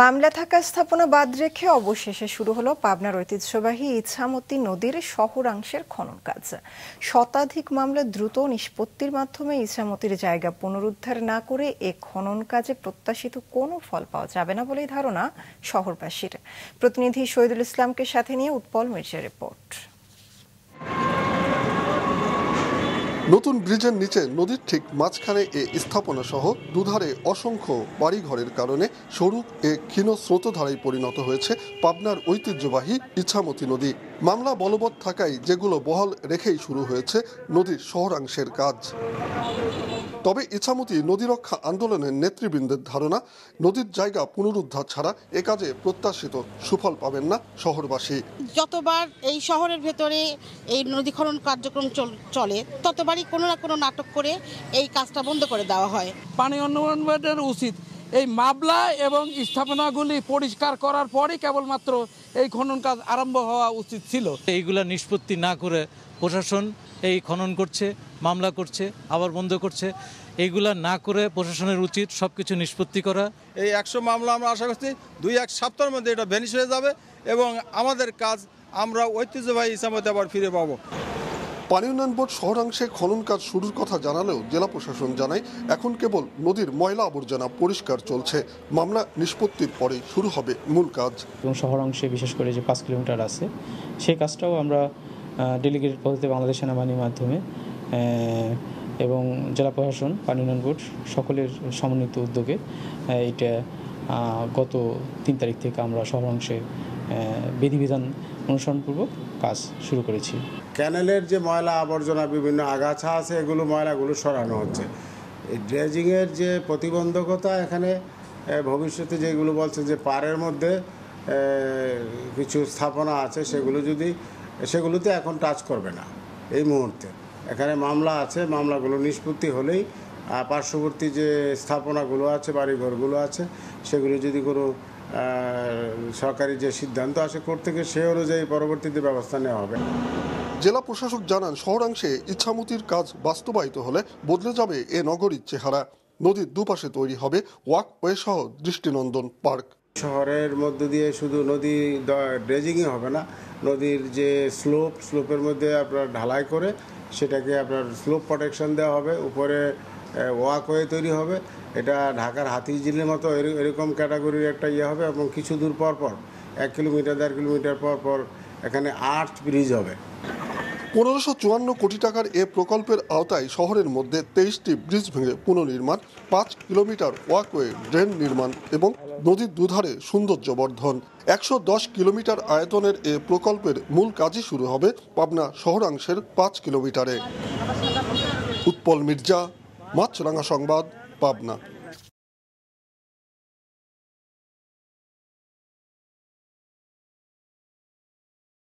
মামলা থাকা স্থাপনা বাদ রেখে অবশেষে শুরু হলো পাবনার ঐতিহ্যবাহী ইছামতি নদীর শহরাংশের খনন কাজ। শতাধিক মামলা দ্রুত নিষ্পত্তির মাধ্যমে ইছামতির জায়গা পুনরুদ্ধার না করে এ খনন কাজে প্রত্যাশিত কোনো ফল পাওয়া যাবে না বলেই ধারণা শহরবাসীর। প্রতিনিধি শহীদুল ইসলামকে সাথে নিয়ে উৎপল মির্জার রিপোর্ট। নতুন ব্রিজের নিচে নদীর ঠিক মাঝখানে এ স্থাপনা সহ দুধারে অসংখ্য বাড়িঘরের কারণে সরু এ ক্ষীণ স্রোতধারায় পরিণত হয়েছে পাবনার ঐতিহ্যবাহী ইছামতি নদী। মামলা বলবৎ থাকায় যেগুলো বহাল রেখেই শুরু হয়েছে নদীর শহরাংশের কাজ। তবে ইছামতি নদী রক্ষা আন্দোলনের নেতৃবৃন্দের ধারণা, নদীর জায়গা পুনরুদ্ধার ছাড়া এ কাজে প্রত্যাশিত সুফল পাবেন না শহরবাসী। যতবার এই শহরের ভেতরে এই নদী খনন কার্যক্রম চলে ততবারই কোনো না কোনো নাটক করে এই কাজটা বন্ধ করে দেওয়া হয়। পানি উন্নয়ন বোর্ডের উচিত এই মামলা এবং স্থাপনাগুলি পরিষ্কার করার পরই কেবলমাত্র এই খনন কাজ আরম্ভ হওয়া উচিত ছিল। এইগুলা নিষ্পত্তি না করে প্রশাসন এই খনন করছে, মামলা করছে, আবার বন্ধ করছে। এইগুলা না করে প্রশাসনের উচিত সবকিছু নিষ্পত্তি করা। এই 100 মামলা আমরা আশা করছি 2-1 সপ্তাহের মধ্যে এটা ভ্যানিশ হয়ে যাবে এবং আমাদের কাজ আমরা ঐতিহ্যবাহী ইছামতি আবার ফিরে পাবো। পানি উন্নয়ন বোর্ড শহরাংশে খনন কাজ শুরুর কথা জানালেও জেলা প্রশাসন জানায় এখন কেবল নদীর ময়লা আবর্জনা পরিষ্কার চলছে। মামলা নিষ্পত্তির পরে শুরু হবে মূল কাজ। এবং শহরাংশে বিশেষ করে যে 5 কিলোমিটার আছে সেই কাজটাও আমরা ডেলিগেটেড পদ্ধতিতে বাংলাদেশ সেনাবাহিনীর মাধ্যমে এবং জেলা প্রশাসন, পানি উন্নয়ন বোর্ড সকলের সমন্বিত উদ্যোগে এটা গত 3 তারিখ থেকে আমরা শহরাংশে বিধিবিধান অনুসরণপূর্বক কাজ শুরু করেছি। ক্যানেলের যে ময়লা আবর্জনা বিভিন্ন আগাছা আছে এগুলো ময়লাগুলো সরানো হচ্ছে। এই ড্রেজিংয়ের যে প্রতিবন্ধকতা এখানে ভবিষ্যতে যেগুলো বলছে যে পাড়ের মধ্যে কিছু স্থাপনা আছে সেগুলোতে এখন টাচ করবে না এই মুহূর্তে। এখানে মামলা আছে, মামলাগুলো নিষ্পত্তি হলেই পার্শ্ববর্তী যে স্থাপনাগুলো আছে, বাড়িঘরগুলো আছে, সেগুলো যদি কোনো সরকারি যে সিদ্ধান্ত আসে করতে গিয়ে সে অনুযায়ী পরবর্তীতে ব্যবস্থা নেওয়া হবে। জেলা প্রশাসক জানান, শহরাংশে ইছামতির কাজ বাস্তবায়িত হলে বদলে যাবে এ নগরীর চেহারা। নদীর দুপাশে তৈরি হবে ওয়াকওয়ে সহ দৃষ্টিনন্দন পার্ক। শহরের মধ্য দিয়ে শুধু নদী ড্রেজিংই হবে না, নদীর যে স্লোপের মধ্যে আপনার ঢালাই করে সেটাকে আপনার স্লোপ প্রোটেকশন দেওয়া হবে, উপরে ওয়াকওয়ে তৈরি হবে। এটা ঢাকার হাতিঝিলের মতো এরকম ক্যাটাগরির একটা হবে এবং কিছু দূর পর 1 কিলোমিটার 1.5 কিলোমিটার পর এখানে আর্চ ব্রিজ হবে। 1554 কোটি টাকার এ প্রকল্পের আওতায় শহরের মধ্যে 23টি ব্রিজ ভেঙে পুনর্নির্মাণ, 5 কিলোমিটার ওয়াকওয়ে, ড্রেন নির্মাণ এবং নদীর দুধারে সৌন্দর্য বর্ধন। 110 কিলোমিটার আয়তনের এ প্রকল্পের মূল কাজই শুরু হবে পাবনা শহরাংশের 5 কিলোমিটারে। উৎপল মির্জা, মাছরাঙা সংবাদ, পাবনা।